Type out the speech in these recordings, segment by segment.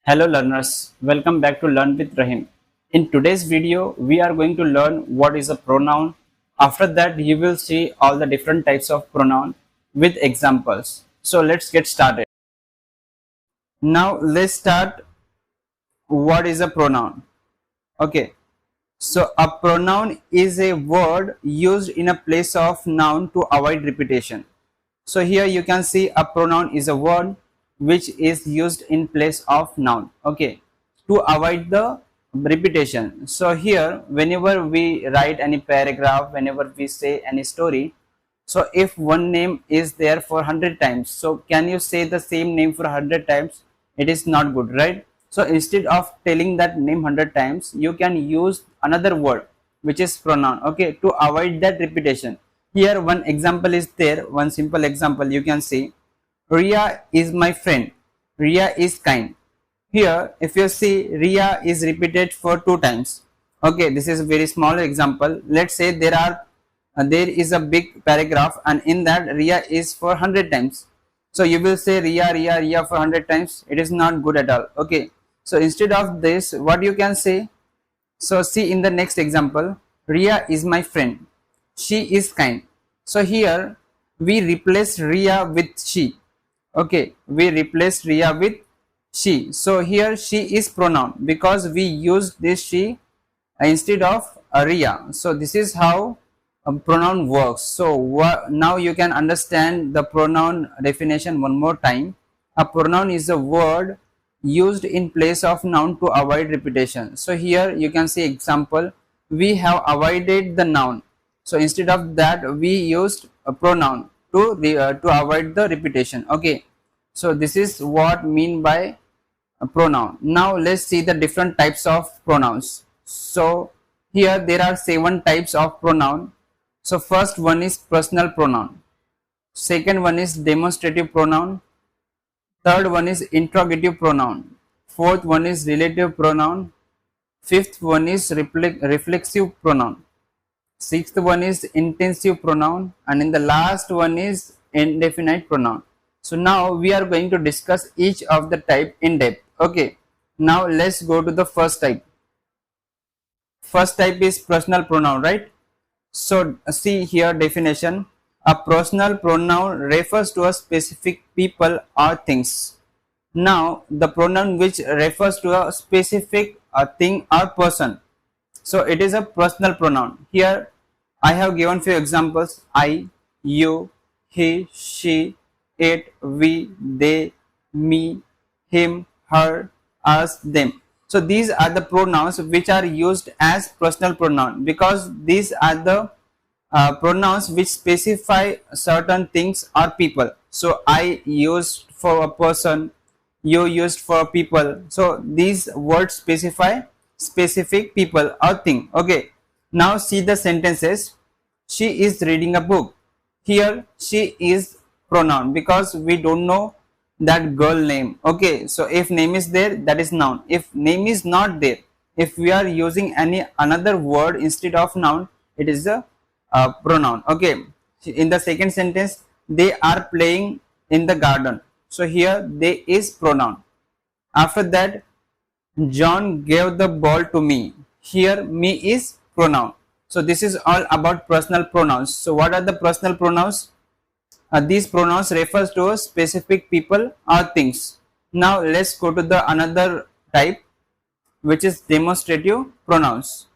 Hello learners, welcome back to Learn with Rahim. In today's video, we are going to learn what is a pronoun. After that, you will see all the different types of pronoun with examples. So let's get started. Now let's start what is a pronoun. Okay, so a pronoun is a word used in a place of noun to avoid repetition. So here you can see a pronoun is a word which is used in place of noun, okay, to avoid the repetition. So here whenever we write any paragraph, whenever we say any story, so if one name is there for 100 times, so can you say the same name for 100 times? It is not good, right? So instead of telling that name 100 times, you can use another word which is pronoun, okay, to avoid that repetition. Here one example is there, one simple example you can see. Ria is my friend. Ria is kind. Here if you see, Ria is repeated for 2 times. Okay, this is a very small example. Let's say there is a big paragraph and in that Ria is for 100 times. So you will say Ria, Ria, Ria for 100 times. It is not good at all. Okay, so instead of this, what you can say? So see in the next example, Ria is my friend. She is kind. So here we replace Ria with she. Okay, we replace Ria with she. So here she is pronoun because we use this she instead of Ria. So this is how a pronoun works. So now you can understand the pronoun definition one more time. A pronoun is a word used in place of noun to avoid repetition. So here you can see example, we have avoided the noun. So instead of that we used a pronoun to avoid the repetition. Okay, so this is what mean by a pronoun. Now let's see the different types of pronouns. So here there are 7 types of pronoun. So first one is personal pronoun, second one is demonstrative pronoun, third one is interrogative pronoun, fourth one is relative pronoun, fifth one is reflexive pronoun, sixth one is intensive pronoun, and in the last one is indefinite pronoun. So now we are going to discuss each of the type in depth. Okay, now let's go to the first type. First type is personal pronoun, right? So see here definition. A personal pronoun refers to a specific people or things. Now the pronoun which refers to a specific thing or person, so it is a personal pronoun. Here I have given few examples: I, you, he, she, it, we, they, me, him, her, us, them. So these are the pronouns which are used as personal pronoun because these are the pronouns which specify certain things or people. So I used for a person, you used for people. So these words specify specific people or thing. Okay, now see the sentences. She is reading a book. Here she is pronoun because we don't know that girl name. Okay, so if name is there, that is noun. If name is not there, if we are using any another word instead of noun, it is a pronoun. Okay, in the second sentence, they are playing in the garden. So here they is pronoun. After that, John gave the ball to me. Here me is pronoun. So this is all about personal pronouns. So what are the personal pronouns? These pronouns refers to specific people or things. Now let's go to the another type, which is demonstrative pronouns.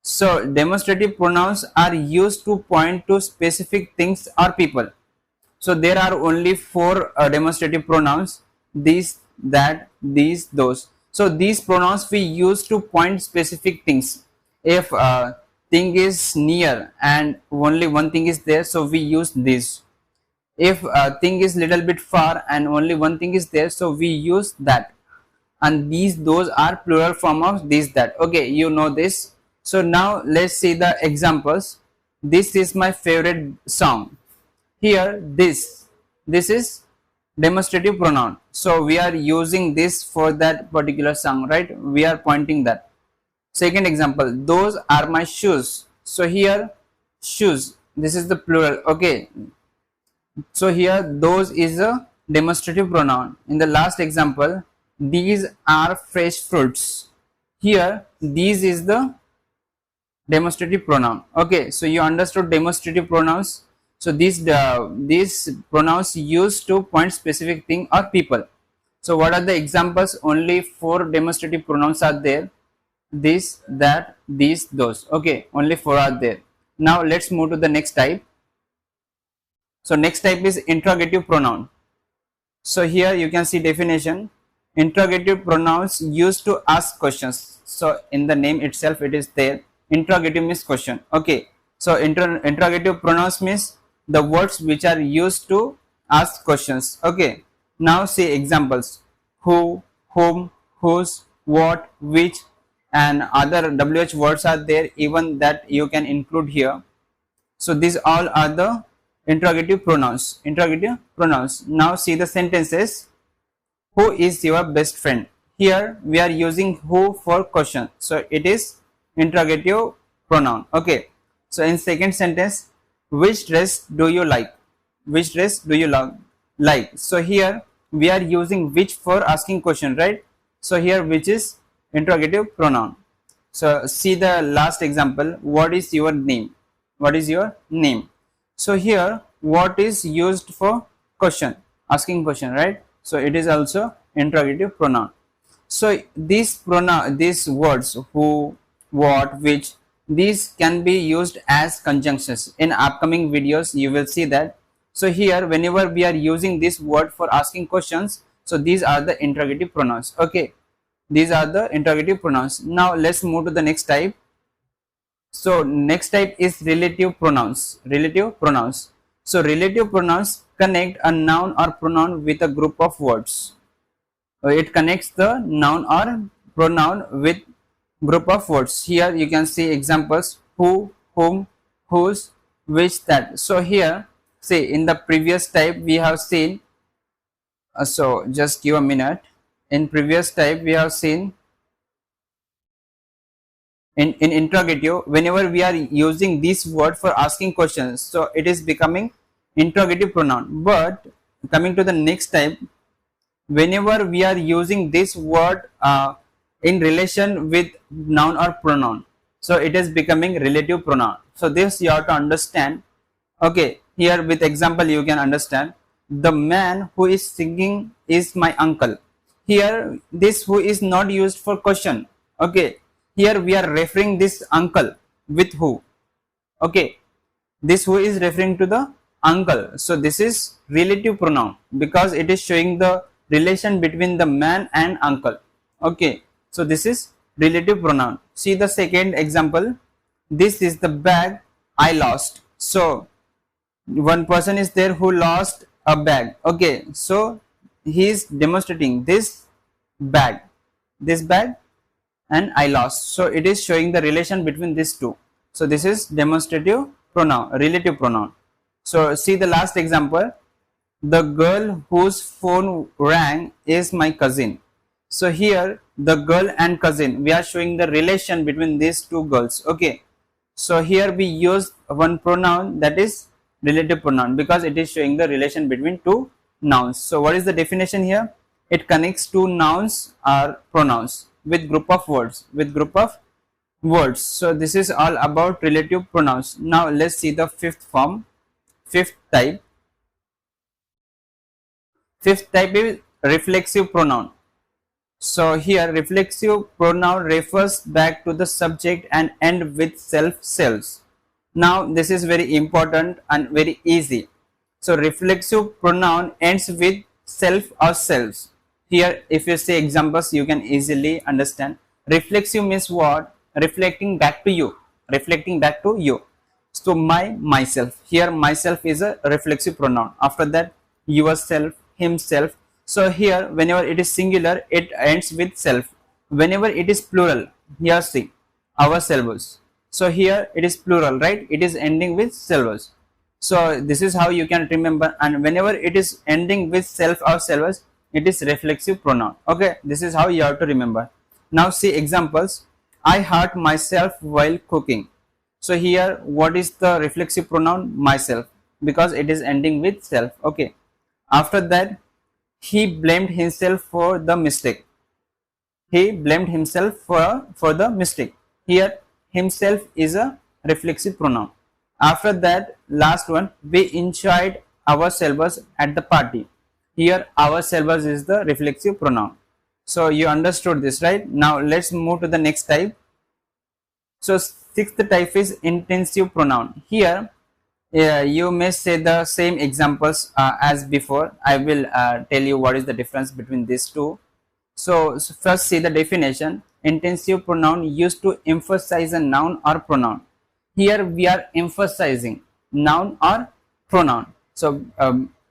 So demonstrative pronouns are used to point to specific things or people. So there are only 4 demonstrative pronouns: these, that, these, those. So these pronouns we use to point specific things. If thing is near and only one thing is there, so we use this. If a thing is little bit far and only one thing is there, so we use that. And these, those are plural form of this, that. Okay, you know this. So now let's see the examples. This is my favorite song. Here this is demonstrative pronoun. So we are using this for that particular song, right? We are pointing that. Second example, those are my shoes. So here shoes, this is the plural. Okay, so here those is a demonstrative pronoun. In the last example, these are fresh fruits. Here these is the demonstrative pronoun. Okay, so you understood demonstrative pronouns. So these pronouns used to point specific thing or people. So what are the examples? Only 4 demonstrative pronouns are there: this, that, these, those. Okay, only 4 are there. Now let's move to the next type. So next type is interrogative pronoun. So here you can see definition: interrogative pronouns used to ask questions. So in the name itself it is there. Interrogative means question. Okay, so interrogative pronouns means the words which are used to ask questions. Okay, now see examples: who, whom, whose, what, which, and other WH words are there, even that you can include here. So these all are the interrogative pronouns. Interrogative pronouns. Now see the sentences. Who is your best friend? Here we are using who for question. So it is interrogative pronoun. Okay. So in second sentence, which dress do you like? Which dress do you like? So here we are using which for asking question, right? So here which is interrogative pronoun. So see the last example. What is your name? What is your name? So here what is used for question, asking question, right? So it is also interrogative pronoun. So these words who, what, which, these can be used as conjunctions. In upcoming videos you will see that. So here whenever we are using this word for asking questions, so these are the interrogative pronouns. Okay, these are the interrogative pronouns. Now let's move to the next type. So next type is relative pronouns. Relative pronouns. So relative pronouns connect a noun or pronoun with a group of words. It connects the noun or pronoun with group of words. Here you can see examples: who, whom, whose, which, that. So here, say in the previous type we have seen. So just give a minute. In previous type we have seen. In interrogative, whenever we are using this word for asking questions, so it is becoming interrogative pronoun. But coming to the next type, whenever we are using this word in relation with noun or pronoun, so it is becoming relative pronoun. So this you have to understand. Okay, here with example you can understand. The man who is singing is my uncle. Here this who is not used for question. Okay, here we are referring this uncle with who. Okay, this who is referring to the uncle. So this is relative pronoun because it is showing the relation between the man and uncle. Okay, so this is relative pronoun. See the second example. This is the bag I lost. So one person is there who lost a bag. Okay, so he is demonstrating this bag and I lost. So it is showing the relation between these two. So this is demonstrative pronoun, relative pronoun. So see the last example. The girl whose phone rang is my cousin. So here the girl and cousin, we are showing the relation between these two girls. Okay, so here we use one pronoun, that is relative pronoun, because it is showing the relation between two nouns. So what is the definition here? It connects two nouns or pronouns with group of words. So this is all about relative pronouns. Now let's see the fifth type. Fifth type is reflexive pronoun. So here reflexive pronoun refers back to the subject and end with selves. Now this is very important and very easy. So reflexive pronoun ends with self or selves. Here if you say examples you can easily understand. Reflexive means what? Reflecting back to you. So myself. Here myself is a reflexive pronoun. After that yourself, himself. So here whenever it is singular it ends with self. Whenever it is plural, here see ourselves. So here it is plural, right? It is ending with selves. So this is how you can remember. And whenever it is ending with self or selves, it is reflexive pronoun. Okay, this is how you have to remember. Now see examples. I hurt myself while cooking. So here what is the reflexive pronoun? Myself, because it is ending with self. Okay, after that he blamed himself for the mistake. He blamed himself for the mistake. Here, himself is a reflexive pronoun. After that, last one, we enjoyed ourselves at the party. Here, ourselves is the reflexive pronoun. So, you understood this, right? Now, let's move to the next type. So, sixth type is intensive pronoun. Here, you may say the same examples as before. I will tell you what is the difference between these two. So first see the definition. Intensive pronoun used to emphasize a noun or pronoun. Here we are emphasizing noun or pronoun. So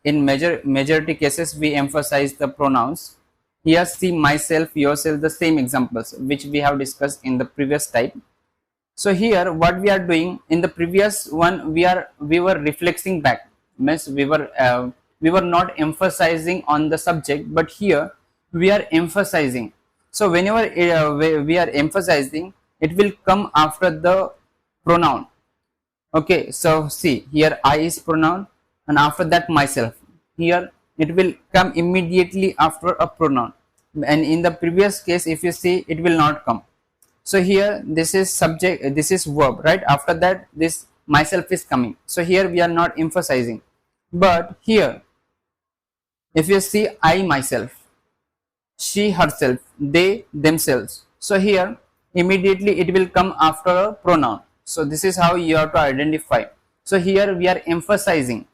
in majority cases we emphasize the pronouns. Here see myself, yourself, the same examples which we have discussed in the previous type. So here what we are doing, in the previous one we were reflexing back, means we were not emphasizing on the subject, but here we are emphasizing. So whenever we are emphasizing, it will come after the pronoun. Okay, so see here I is pronoun and after that myself. Here it will come immediately after a pronoun, and in the previous case if you see, it will not come. So here this is subject, this is verb, right? After that this myself is coming. So here we are not emphasizing. But here if you see I myself, she herself, they themselves. So here immediately it will come after a pronoun. So this is how you have to identify. So here we are emphasizing.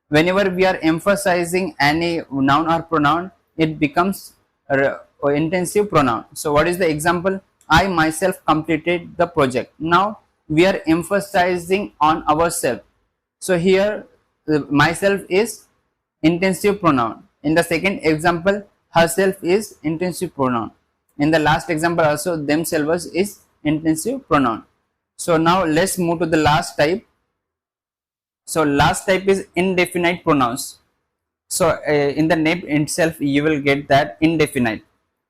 Whenever we are emphasizing any noun or pronoun, it becomes intensive pronoun. So what is the example? I myself completed the project. Now we are emphasizing on ourselves. So here myself is intensive pronoun. In the second example, herself is intensive pronoun. In the last example also, themselves is intensive pronoun. So now let's move to the last type. So last type is indefinite pronouns. So in the name itself you will get that indefinite.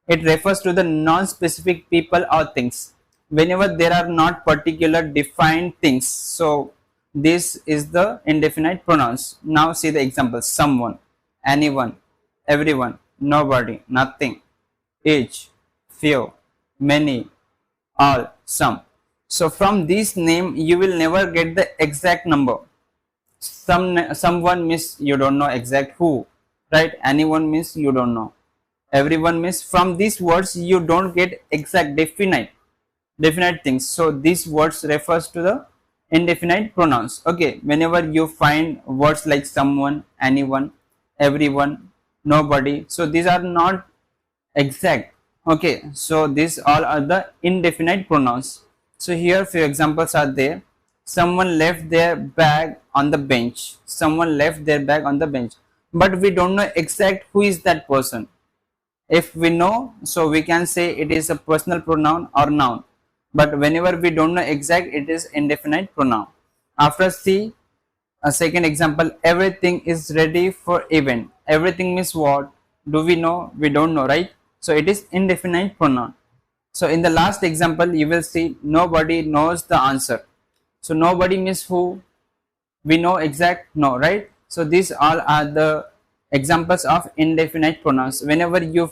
It refers to the non-specific people or things. Whenever there are not particular defined things, so this is the indefinite pronouns. Now see the examples: someone, anyone, everyone, nobody, nothing, each, few, many, all, some. So from this name you will never get the exact number. Someone means you don't know exact who, right? Anyone means you don't know. Everyone means from these words you don't get exact definite things. So these words refers to the indefinite pronouns. Okay, whenever you find words like someone, anyone, everyone, nobody, so these are not exact. Okay, so these all are the indefinite pronouns. So here few examples are there. Someone left their bag on the bench. Someone left their bag on the bench, but we don't know exact who is that person. If we know, so we can say it is a personal pronoun or noun, but whenever we don't know exact, it is indefinite pronoun. After see a second example, everything is ready for event. Everything means what? Do we know? We don't know, right? So it is indefinite pronoun. So in the last example you will see nobody knows the answer. So nobody means who? We know exact? No, right? So these all are the examples of indefinite pronouns. Whenever you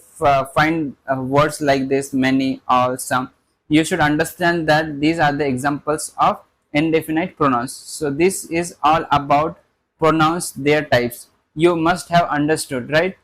find words like this, many, all, some, you should understand that these are the examples of indefinite pronouns. So this is all about pronouns, their types. You must have understood, right?